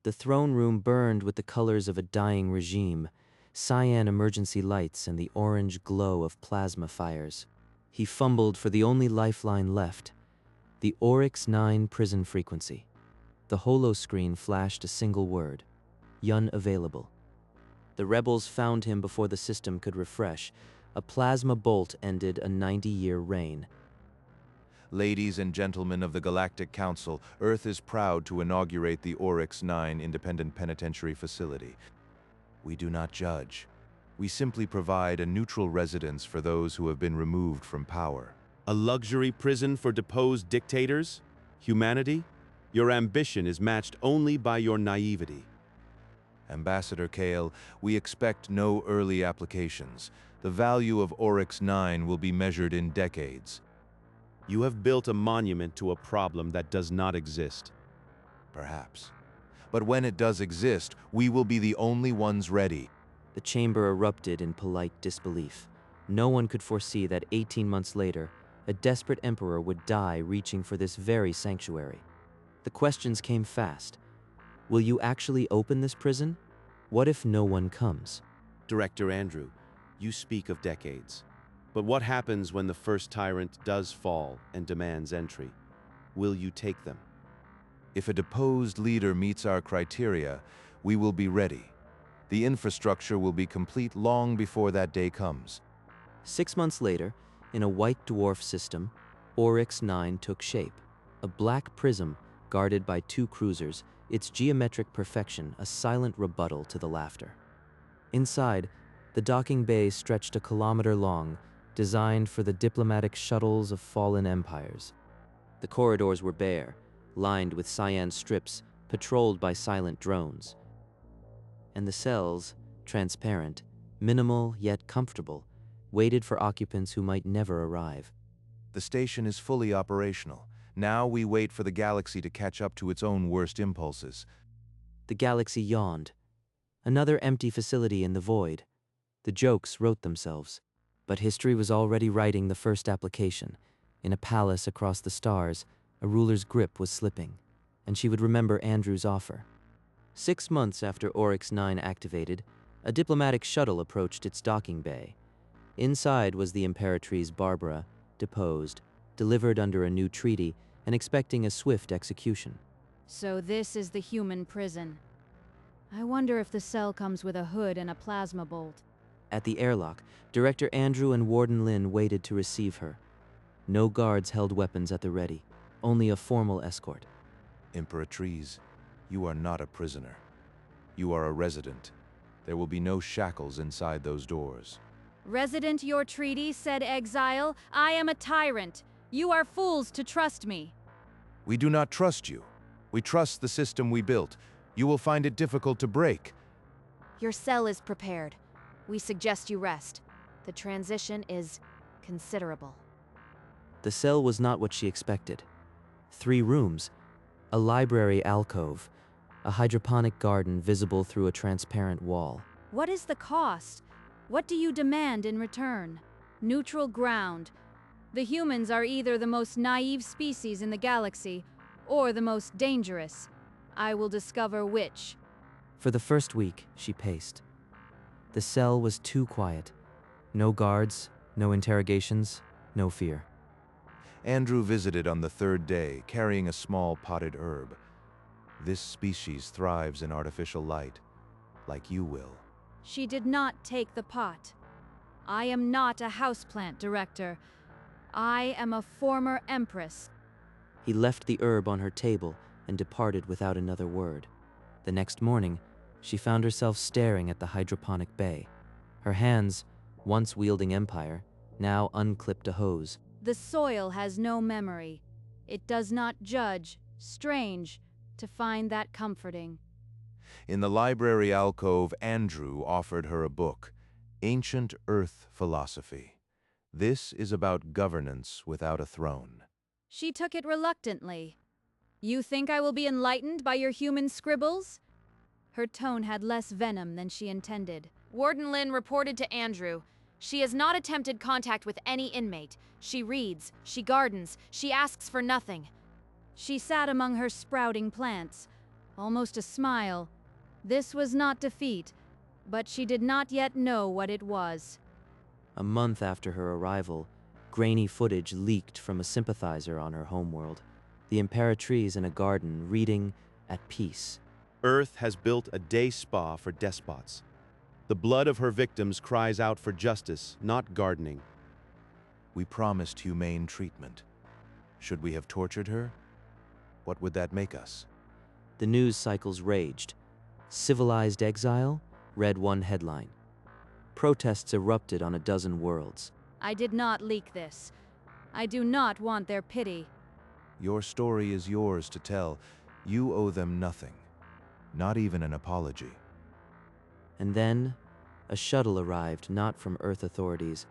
The throne room burned with the colors of a dying regime, cyan emergency lights and the orange glow of plasma fires. He fumbled for the only lifeline left, the Oryx 9 prison frequency. The holoscreen flashed a single word: Yun available. The rebels found him before the system could refresh. A plasma bolt ended a 90-year reign. Ladies and gentlemen of the Galactic Council, Earth is proud to inaugurate the Oryx 9 Independent Penitentiary Facility. We do not judge. We simply provide a neutral residence for those who have been removed from power. A luxury prison for deposed dictators? Humanity? Your ambition is matched only by your naivety. Ambassador Kale, we expect no early applications. The value of Oryx 9 will be measured in decades. You have built a monument to a problem that does not exist. Perhaps. But when it does exist, we will be the only ones ready. The chamber erupted in polite disbelief. No one could foresee that 18 months later, a desperate emperor would die reaching for this very sanctuary. The questions came fast. Will you actually open this prison? What if no one comes? Director Andrew, you speak of decades. But what happens when the first tyrant does fall and demands entry? Will you take them? If a deposed leader meets our criteria, we will be ready. The infrastructure will be complete long before that day comes. 6 months later, in a white dwarf system, Oryx 9 took shape. A black prism guarded by 2 cruisers, its geometric perfection a silent rebuttal to the laughter. Inside, the docking bay stretched a kilometer long, designed for the diplomatic shuttles of fallen empires. The corridors were bare, lined with cyan strips, patrolled by silent drones. And the cells, transparent, minimal yet comfortable, waited for occupants who might never arrive. The station is fully operational. Now we wait for the galaxy to catch up to its own worst impulses. The galaxy yawned. Another empty facility in the void. The jokes wrote themselves. But history was already writing the first application. In a palace across the stars, a ruler's grip was slipping, and she would remember Andrew's offer. 6 months after Oryx 9 activated, a diplomatic shuttle approached its docking bay. Inside was the Imperatrice Barbara, deposed, delivered under a new treaty, and expecting a swift execution. So this is the human prison. I wonder if the cell comes with a hood and a plasma bolt. At the airlock, Director Andrew and Warden Lin waited to receive her. No guards held weapons at the ready, only a formal escort. Imperatrice, you are not a prisoner. You are a resident. There will be no shackles inside those doors. Resident your treaty, said Exile. I am a tyrant. You are fools to trust me. We do not trust you. We trust the system we built. You will find it difficult to break. Your cell is prepared. We suggest you rest. The transition is considerable. The cell was not what she expected. 3 rooms, a library alcove, a hydroponic garden visible through a transparent wall. What is the cost? What do you demand in return? Neutral ground. The humans are either the most naive species in the galaxy, or the most dangerous. I will discover which. For the first week, she paced. The cell was too quiet. No guards, no interrogations, no fear. Andrew visited on the 3rd day, carrying a small potted herb. This species thrives in artificial light, like you will. She did not take the pot. I am not a houseplant, Director. I am a former empress. He left the herb on her table and departed without another word. The next morning, she found herself staring at the hydroponic bay. Her hands, once wielding empire, now unclipped a hose. The soil has no memory. It does not judge. Strange to find that comforting. In the library alcove, Andrew offered her a book, Ancient Earth Philosophy. This is about governance without a throne. She took it reluctantly. You think I will be enlightened by your human scribbles? Her tone had less venom than she intended. Warden Lin reported to Andrew. She has not attempted contact with any inmate. She reads, she gardens, she asks for nothing. She sat among her sprouting plants, almost a smile. This was not defeat, but she did not yet know what it was. A month after her arrival, grainy footage leaked from a sympathizer on her homeworld. The Imperatrice in a garden, reading, "At peace." Earth has built a day spa for despots. The blood of her victims cries out for justice, not gardening. We promised humane treatment. Should we have tortured her? What would that make us? The news cycles raged. "Civilized exile?" read one headline. Protests erupted on a dozen worlds. I did not leak this. I do not want their pity. Your story is yours to tell. You owe them nothing. Not even an apology. And then, a shuttle arrived not from Earth authorities,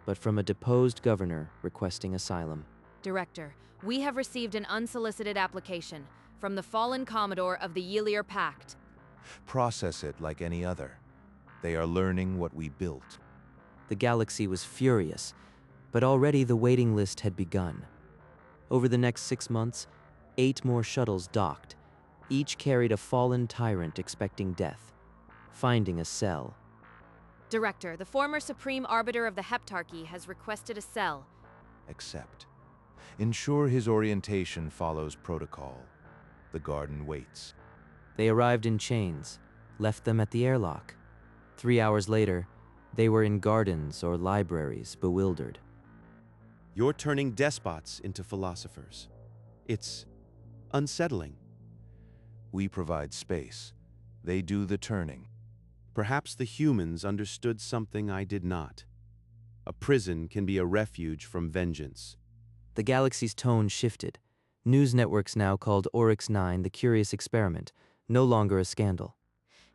but from a deposed governor requesting asylum. Director, we have received an unsolicited application from the fallen Commodore of the Yelier Pact. Process it like any other. They are learning what we built. The galaxy was furious, but already the waiting list had begun. Over the next 6 months, 8 more shuttles docked. Each carried a fallen tyrant expecting death, finding a cell. Director, the former Supreme Arbiter of the Heptarchy has requested a cell. Accept. Ensure his orientation follows protocol. The garden waits. They arrived in chains, left them at the airlock. 3 hours later, they were in gardens or libraries, bewildered. You're turning despots into philosophers. It's unsettling. We provide space. They do the turning. Perhaps the humans understood something I did not. A prison can be a refuge from vengeance. The galaxy's tone shifted. News networks now called Oryx 9 the curious experiment, no longer a scandal.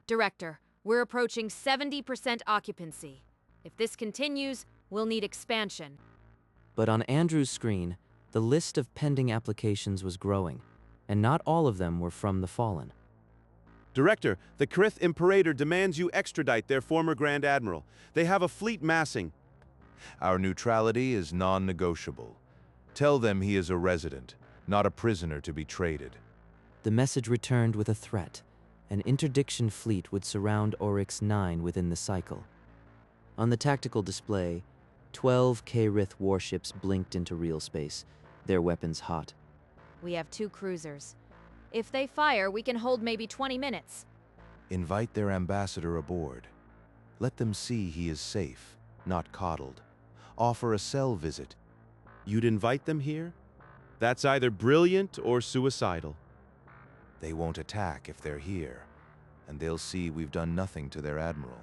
Director, we're approaching 70% occupancy. If this continues, we'll need expansion. But on Andrew's screen, the list of pending applications was growing, and not all of them were from the Fallen. Director, the Krith Imperator demands you extradite their former Grand Admiral. They have a fleet massing. Our neutrality is non-negotiable. Tell them he is a resident, not a prisoner to be traded. The message returned with a threat. An interdiction fleet would surround Oryx 9 within the cycle. On the tactical display, 12 K-Rith warships blinked into real space, their weapons hot. We have 2 cruisers. If they fire, we can hold maybe 20 minutes. Invite their ambassador aboard. Let them see he is safe, not coddled. Offer a cell visit. You'd invite them here? That's either brilliant or suicidal. They won't attack if they're here, and they'll see we've done nothing to their admiral.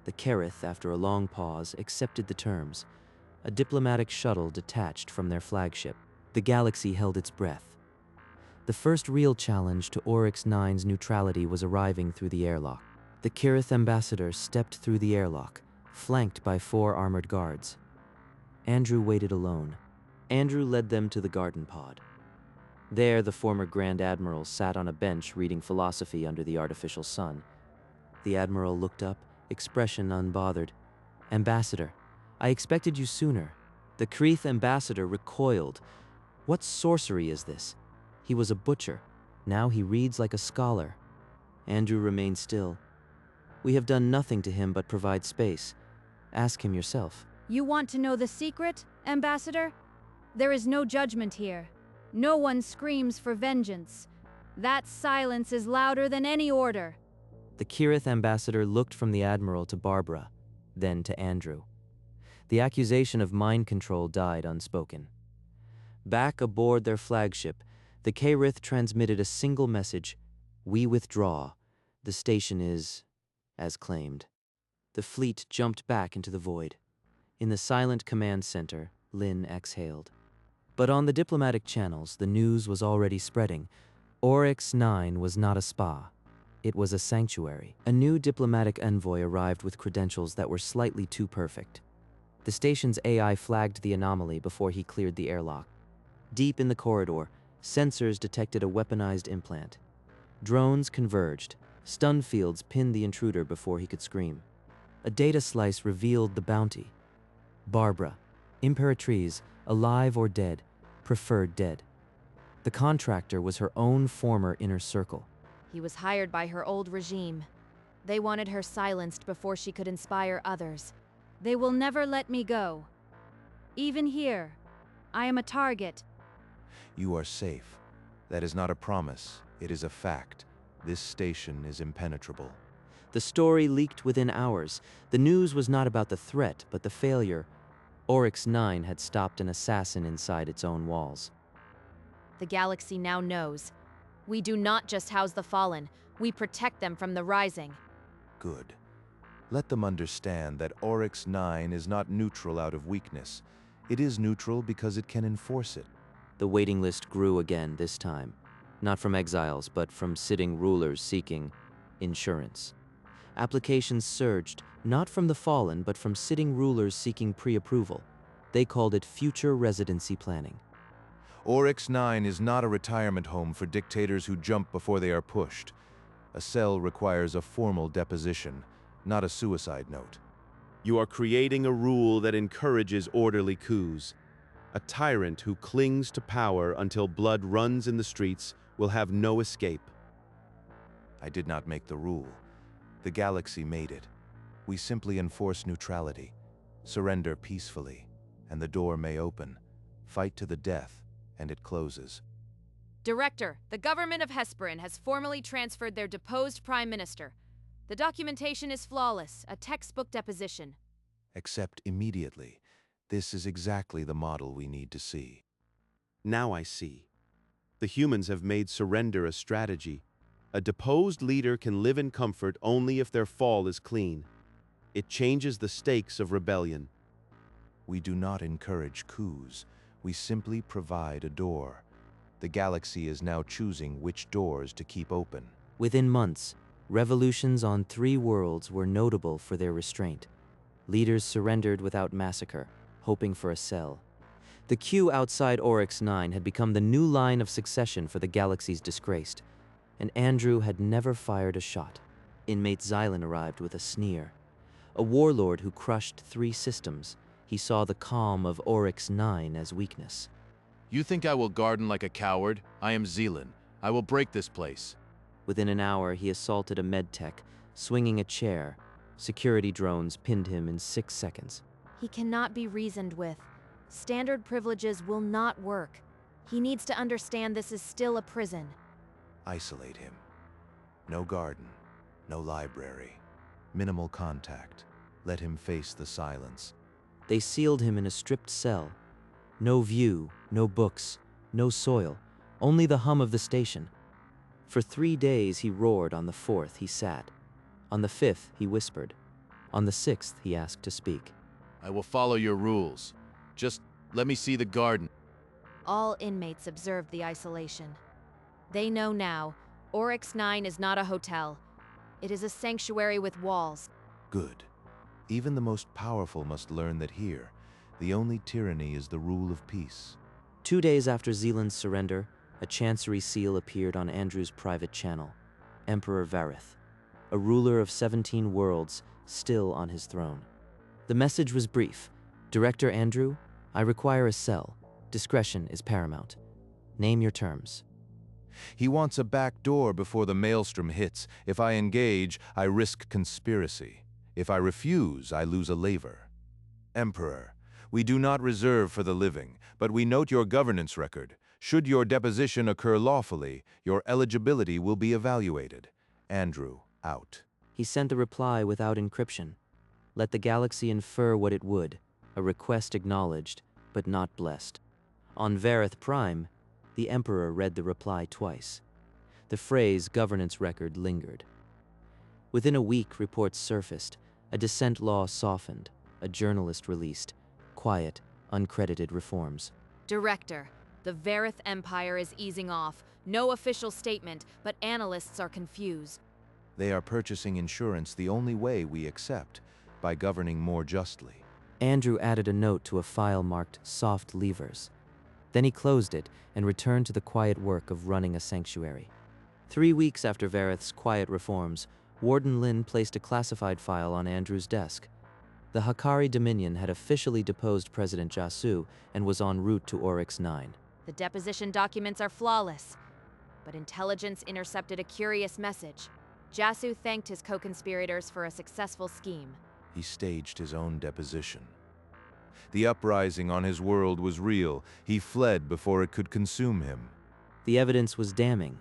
The Kerith, after a long pause, accepted the terms. A diplomatic shuttle detached from their flagship. The galaxy held its breath. The first real challenge to Oryx 9's neutrality was arriving through the airlock. The Kerith ambassador stepped through the airlock, flanked by 4 armored guards. Andrew waited alone. Andrew led them to the garden pod. There, the former Grand Admiral sat on a bench reading philosophy under the artificial sun. The Admiral looked up, expression unbothered. "Ambassador, I expected you sooner." The Krith ambassador recoiled. "What sorcery is this?" He was a butcher. Now he reads like a scholar. Andrew remained still. "We have done nothing to him but provide space. Ask him yourself." You want to know the secret, Ambassador? There is no judgment here. No one screams for vengeance. That silence is louder than any order. The Kerith ambassador looked from the Admiral to Barbara, then to Andrew. The accusation of mind control died unspoken. Back aboard their flagship, the Kerith transmitted a single message: "We withdraw. The station is as claimed." The fleet jumped back into the void. In the silent command center, Lynn exhaled. But on the diplomatic channels, the news was already spreading. Oryx 9 was not a spa. It was a sanctuary. A new diplomatic envoy arrived with credentials that were slightly too perfect. The station's AI flagged the anomaly before he cleared the airlock. Deep in the corridor, sensors detected a weaponized implant. Drones converged. Stun fields pinned the intruder before he could scream. A data slice revealed the bounty. Barbara, Imperatrice, alive or dead, preferred dead. The contractor was her own former inner circle. He was hired by her old regime. They wanted her silenced before she could inspire others. They will never let me go. Even here, I am a target. You are safe. That is not a promise, it is a fact. This station is impenetrable. The story leaked within hours. The news was not about the threat, but the failure. Oryx 9 had stopped an assassin inside its own walls. The galaxy now knows. We do not just house the fallen, we protect them from the rising. Good. Let them understand that Oryx 9 is not neutral out of weakness. It is neutral because it can enforce it. The waiting list grew again this time, not from exiles, but from sitting rulers seeking insurance. Applications surged, not from the fallen, but from sitting rulers seeking pre-approval. They called it future residency planning. Oryx 9 is not a retirement home for dictators who jump before they are pushed. A cell requires a formal deposition, not a suicide note. You are creating a rule that encourages orderly coups. A tyrant who clings to power until blood runs in the streets will have no escape. I did not make the rule. The galaxy made it. We simply enforce neutrality. Surrender peacefully, and the door may open. Fight to the death, and it closes. Director, the government of Hesperin has formally transferred their deposed Prime Minister. The documentation is flawless, a textbook deposition. Accept immediately. This is exactly the model we need to see. Now I see. The humans have made surrender a strategy. A deposed leader can live in comfort only if their fall is clean. It changes the stakes of rebellion. We do not encourage coups. We simply provide a door. The galaxy is now choosing which doors to keep open. Within months, revolutions on 3 worlds were notable for their restraint. Leaders surrendered without massacre, hoping for a cell. The queue outside Oryx 9 had become the new line of succession for the galaxy's disgraced, and Andrew had never fired a shot. Inmate Xylan arrived with a sneer. A warlord who crushed 3 systems, he saw the calm of Oryx 9 as weakness. You think I will garden like a coward? I am Xylan. I will break this place. Within an hour, he assaulted a medtech, swinging a chair. Security drones pinned him in 6 seconds. He cannot be reasoned with. Standard privileges will not work. He needs to understand this is still a prison. Isolate him. No garden, no library, minimal contact. Let him face the silence. They sealed him in a stripped cell. No view, no books, no soil, only the hum of the station. For 3 days he roared. On the 4th he sat. On the 5th he whispered. On the 6th he asked to speak. I will follow your rules. Just let me see the garden. All inmates observed the isolation. They know now, Oryx 9 is not a hotel. It is a sanctuary with walls. Good. Even the most powerful must learn that here, the only tyranny is the rule of peace. 2 days after Xylan's surrender, a chancery seal appeared on Andrew's private channel. Emperor Vareth, a ruler of 17 worlds, still on his throne. The message was brief. Director Andrew, I require a cell. Discretion is paramount. Name your terms. He wants a back door before the maelstrom hits. If I engage, I risk conspiracy. If I refuse, I lose a laver. Emperor, we do not reserve for the living, but we note your governance record. Should your deposition occur lawfully, your eligibility will be evaluated. Andrew, out. He sent the reply without encryption. Let the galaxy infer what it would, a request acknowledged, but not blessed. On Vareth Prime, the Emperor read the reply twice. The phrase governance record lingered. Within a week, reports surfaced. A dissent law softened. A journalist released. Quiet, uncredited reforms. Director, the Vareth Empire is easing off. No official statement, but analysts are confused. They are purchasing insurance the only way we accept, by governing more justly. Andrew added a note to a file marked soft levers. Then he closed it and returned to the quiet work of running a sanctuary. 3 weeks after Vareth's quiet reforms, Warden Lin placed a classified file on Andrew's desk. The Hakari Dominion had officially deposed President Jasu and was en route to Oryx 9. The deposition documents are flawless. but intelligence intercepted a curious message. Jasu thanked his co-conspirators for a successful scheme. He staged his own deposition. The uprising on his world was real. He fled before it could consume him. The evidence was damning.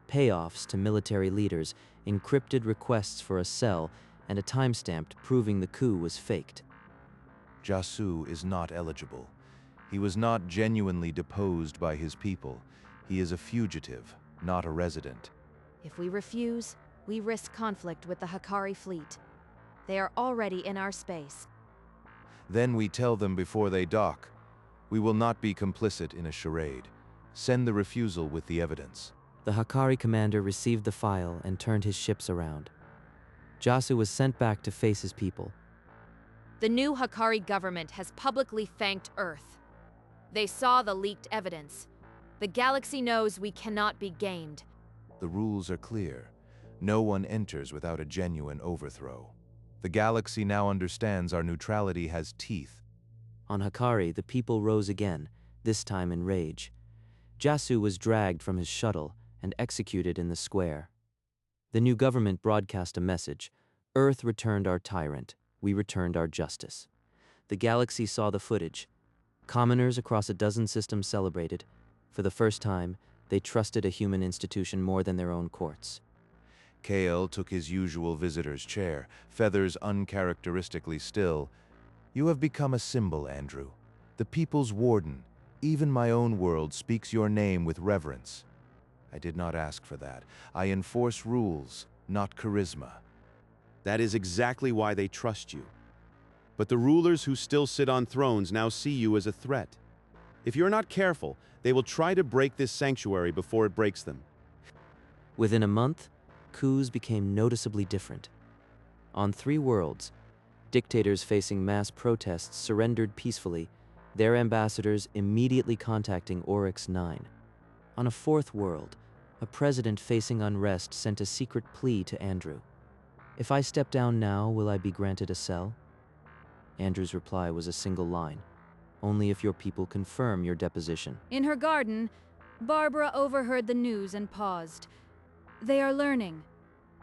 Payoffs to military leaders, encrypted requests for a cell, and a timestamp proving the coup was faked. Jasu is not eligible. He was not genuinely deposed by his people. He is a fugitive, not a resident. If we refuse, we risk conflict with the Hikari fleet. They are already in our space. Then we tell them before they dock. We will not be complicit in a charade. Send the refusal with the evidence. The Hikari commander received the file and turned his ships around. Jasu was sent back to face his people. The new Hikari government has publicly thanked Earth. They saw the leaked evidence. The galaxy knows we cannot be gamed. The rules are clear. No one enters without a genuine overthrow. The galaxy now understands our neutrality has teeth. On Hikari, the people rose again, this time in rage. Jasu was dragged from his shuttle and executed in the square. The new government broadcast a message. Earth returned our tyrant. We returned our justice. The galaxy saw the footage. Commoners across a dozen systems celebrated. For the first time, they trusted a human institution more than their own courts. Kale took his usual visitor's chair, feathers uncharacteristically still. You have become a symbol, Andrew. The people's warden. Even my own world speaks your name with reverence. I did not ask for that. I enforce rules, not charisma. That is exactly why they trust you. But the rulers who still sit on thrones now see you as a threat. If you're not careful, they will try to break this sanctuary before it breaks them. Within a month, coups became noticeably different. On 3 worlds, dictators facing mass protests surrendered peacefully, their ambassadors immediately contacting Oryx 9. On a 4th world, a president facing unrest sent a secret plea to Andrew. "If I step down now, will I be granted a cell?" Andrew's reply was a single line. "Only if your people confirm your deposition." In her garden, Barbara overheard the news and paused. They are learning.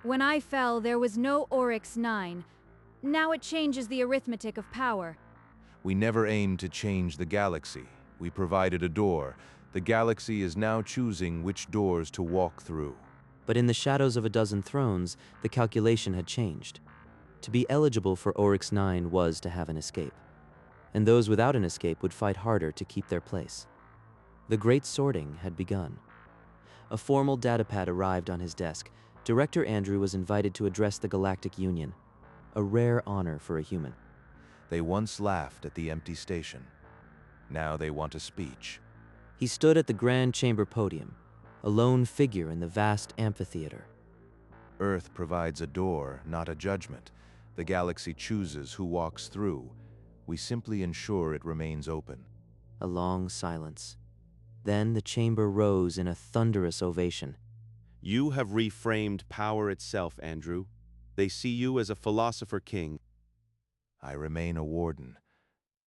When I fell, there was no Oryx 9. Now it changes the arithmetic of power. We never aimed to change the galaxy. We provided a door. The galaxy is now choosing which doors to walk through. But in the shadows of a dozen thrones, the calculation had changed. To be eligible for Oryx 9 was to have an escape. And those without an escape would fight harder to keep their place. The great sorting had begun. A formal datapad arrived on his desk. Director Andrew was invited to address the Galactic Union, a rare honor for a human. They once laughed at the empty station. Now they want a speech. He stood at the Grand Chamber podium, a lone figure in the vast amphitheater. Earth provides a door, not a judgment. The galaxy chooses who walks through. We simply ensure it remains open. A long silence. Then the chamber rose in a thunderous ovation. You have reframed power itself, Andrew. They see you as a philosopher king. I remain a warden,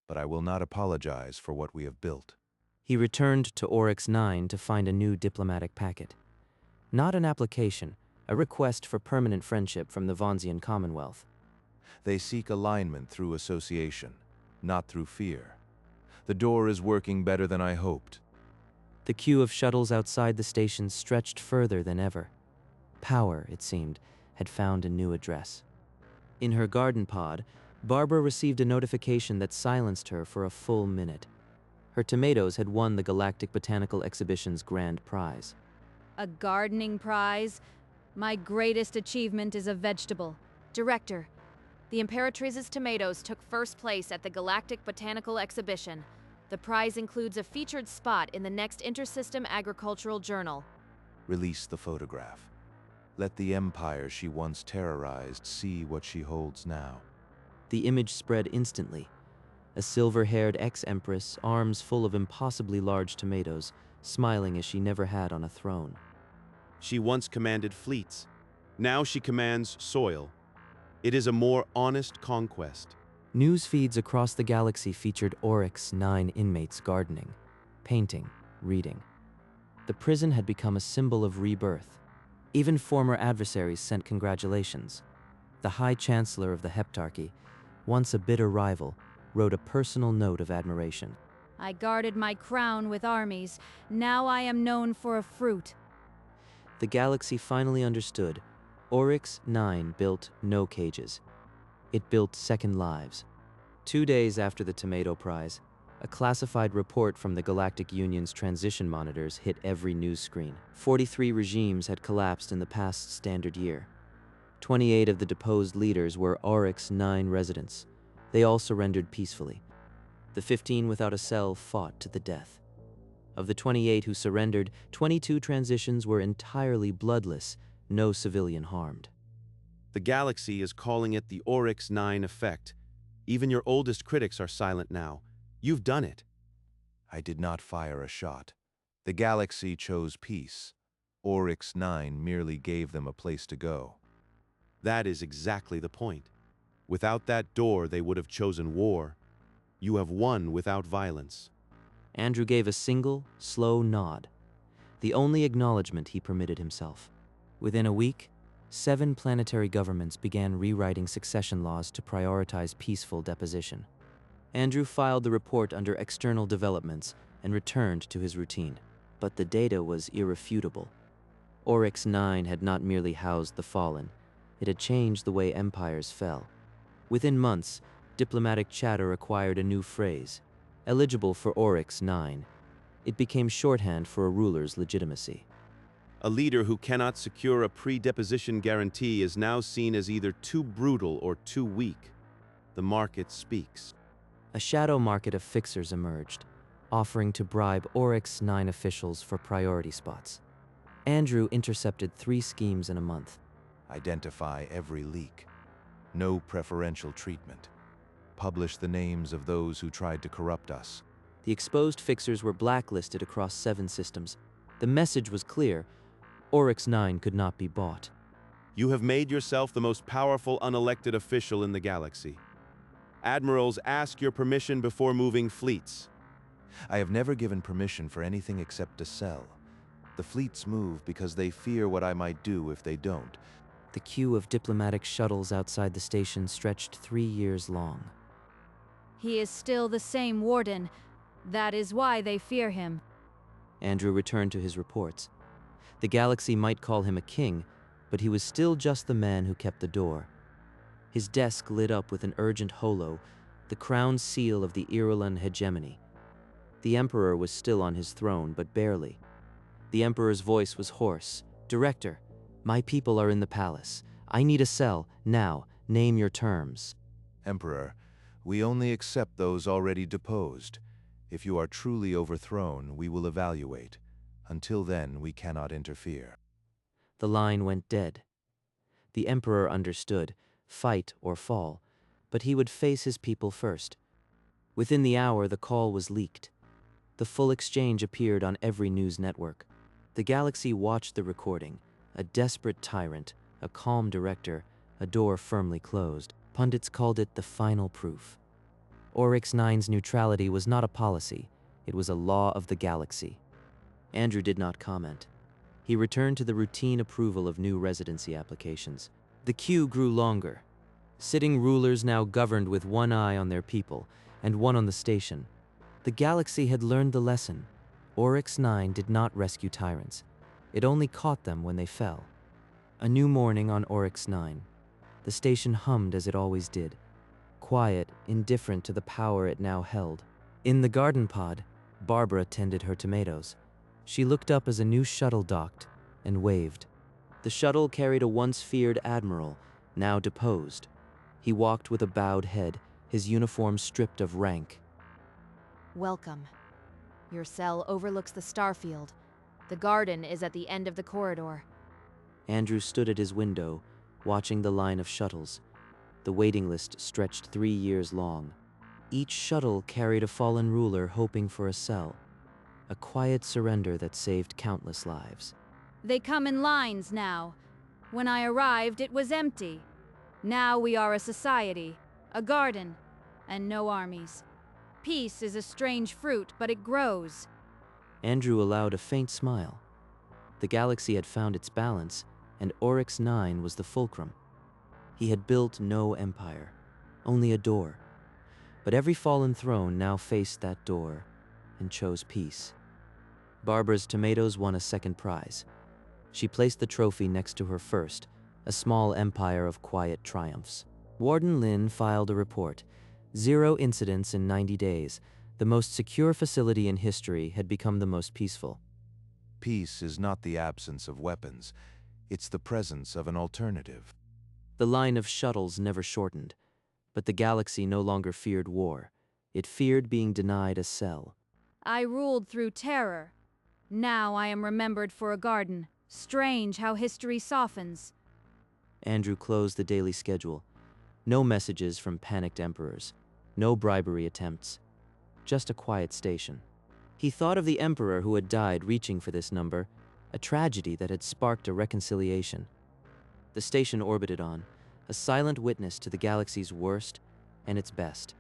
but I will not apologize for what we have built. He returned to Oryx 9 to find a new diplomatic packet. Not an application, a request for permanent friendship from the Vonsian Commonwealth. They seek alignment through association, not through fear. The door is working better than I hoped. The queue of shuttles outside the station stretched further than ever. Power, it seemed, had found a new address. In her garden pod, Barbara received a notification that silenced her for a full minute. Her tomatoes had won the Galactic Botanical Exhibition's grand prize. A gardening prize? My greatest achievement is a vegetable. Director, the Imperatrice's tomatoes took first place at the Galactic Botanical Exhibition. The prize includes a featured spot in the next Intersystem Agricultural Journal. Release the photograph. Let the empire she once terrorized see what she holds now. The image spread instantly. A silver-haired ex-empress, arms full of impossibly large tomatoes, smiling as she never had on a throne. She once commanded fleets. Now she commands soil. It is a more honest conquest. News feeds across the galaxy featured Oryx 9 inmates gardening, painting, reading. The prison had become a symbol of rebirth. Even former adversaries sent congratulations. The High Chancellor of the Heptarchy, once a bitter rival, wrote a personal note of admiration. I guarded my crown with armies. Now I am known for a fruit. The galaxy finally understood. Oryx 9 built no cages. It built second lives. 2 days after the Tomato Prize, a classified report from the Galactic Union's transition monitors hit every news screen. 43 regimes had collapsed in the past standard year. 28 of the deposed leaders were Oryx 9 residents. They all surrendered peacefully. The 15 without a cell fought to the death. Of the 28 who surrendered, 22 transitions were entirely bloodless, no civilian harmed. The galaxy is calling it the Oryx 9 effect. Even your oldest critics are silent now. You've done it. I did not fire a shot. The galaxy chose peace. Oryx 9 merely gave them a place to go. That is exactly the point. Without that door, they would have chosen war. You have won without violence. Andrew gave a single, slow nod, the only acknowledgement he permitted himself. Within a week, 7 planetary governments began rewriting succession laws to prioritize peaceful deposition. Andrew filed the report under external developments and returned to his routine. But the data was irrefutable. Oryx 9 had not merely housed the fallen, it had changed the way empires fell. Within months, diplomatic chatter acquired a new phrase, eligible for Oryx 9. It became shorthand for a ruler's legitimacy. A leader who cannot secure a pre-deposition guarantee is now seen as either too brutal or too weak. The market speaks. A shadow market of fixers emerged, offering to bribe Oryx 9 officials for priority spots. Andrew intercepted 3 schemes in a month. Identify every leak. No preferential treatment. Publish the names of those who tried to corrupt us. The exposed fixers were blacklisted across 7 systems. The message was clear. Oryx 9 could not be bought. You have made yourself the most powerful unelected official in the galaxy. Admirals ask your permission before moving fleets. I have never given permission for anything except to sell. The fleets move because they fear what I might do if they don't. The queue of diplomatic shuttles outside the station stretched 3 years long. He is still the same warden. That is why they fear him. Andrew returned to his reports. The galaxy might call him a king, but he was still just the man who kept the door. His desk lit up with an urgent holo, the crown seal of the Irulan hegemony. The Emperor was still on his throne, but barely. The Emperor's voice was hoarse. "Director, my people are in the palace. I need a cell, now. Name your terms." Emperor, we only accept those already deposed. If you are truly overthrown, we will evaluate. Until then, we cannot interfere. The line went dead. The Emperor understood, fight or fall, but he would face his people first. Within the hour, the call was leaked. The full exchange appeared on every news network. The galaxy watched the recording. A desperate tyrant, a calm director, a door firmly closed. Pundits called it the final proof. Oryx 9's neutrality was not a policy, it was a law of the galaxy. Andrew did not comment. He returned to the routine approval of new residency applications. The queue grew longer. Sitting rulers now governed with one eye on their people and one on the station. The galaxy had learned the lesson. Oryx 9 did not rescue tyrants. It only caught them when they fell. A new morning on Oryx 9. The station hummed as it always did. Quiet, indifferent to the power it now held. In the garden pod, Barbara tended her tomatoes. She looked up as a new shuttle docked and waved. The shuttle carried a once feared admiral, now deposed. He walked with a bowed head, his uniform stripped of rank. Welcome. Your cell overlooks the starfield. The garden is at the end of the corridor. Andrew stood at his window, watching the line of shuttles. The waiting list stretched 3 years long. Each shuttle carried a fallen ruler hoping for a cell. A quiet surrender that saved countless lives. They come in lines now. When I arrived, it was empty. Now we are a society, a garden, and no armies. Peace is a strange fruit, but it grows. Andrew allowed a faint smile. The galaxy had found its balance, and Oryx 9 was the fulcrum. He had built no empire, only a door. But every fallen throne now faced that door and chose peace. Barbara's tomatoes won a second prize. She placed the trophy next to her first, a small empire of quiet triumphs. Warden Lin filed a report. 0 incidents in 90 days. The most secure facility in history had become the most peaceful. Peace is not the absence of weapons. It's the presence of an alternative. The line of shuttles never shortened, but the galaxy no longer feared war. It feared being denied a cell. I ruled through terror. Now I am remembered for a garden. Strange how history softens. Andrew closed the daily schedule. No messages from panicked emperors. No bribery attempts. Just a quiet station. He thought of the emperor who had died reaching for this number, a tragedy that had sparked a reconciliation. The station orbited on, a silent witness to the galaxy's worst and its best.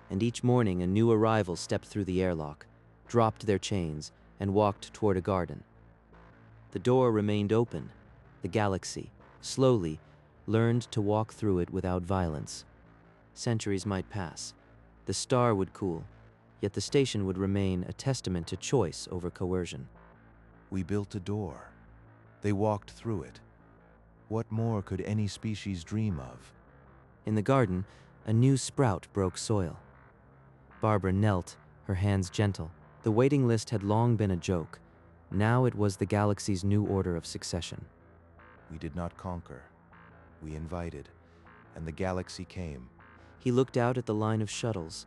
And each morning a new arrival stepped through the airlock, dropped their chains, and walked toward a garden. The door remained open. The galaxy, slowly, learned to walk through it without violence. Centuries might pass. The star would cool, yet the station would remain a testament to choice over coercion. We built a door. They walked through it. What more could any species dream of? In the garden, a new sprout broke soil. Barbara knelt, her hands gentle. The waiting list had long been a joke. Now it was the galaxy's new order of succession. We did not conquer. We invited, and the galaxy came. He looked out at the line of shuttles.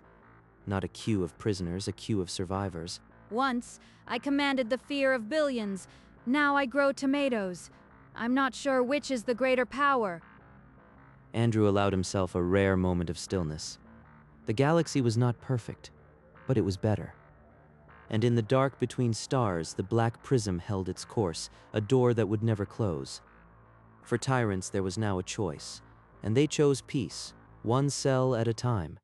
Not a queue of prisoners, a queue of survivors. Once, I commanded the fear of billions. Now I grow tomatoes. I'm not sure which is the greater power. Andrew allowed himself a rare moment of stillness. The galaxy was not perfect, but it was better. And in the dark between stars, the black prism held its course, a door that would never close. For tyrants, there was now a choice, and they chose peace, one cell at a time.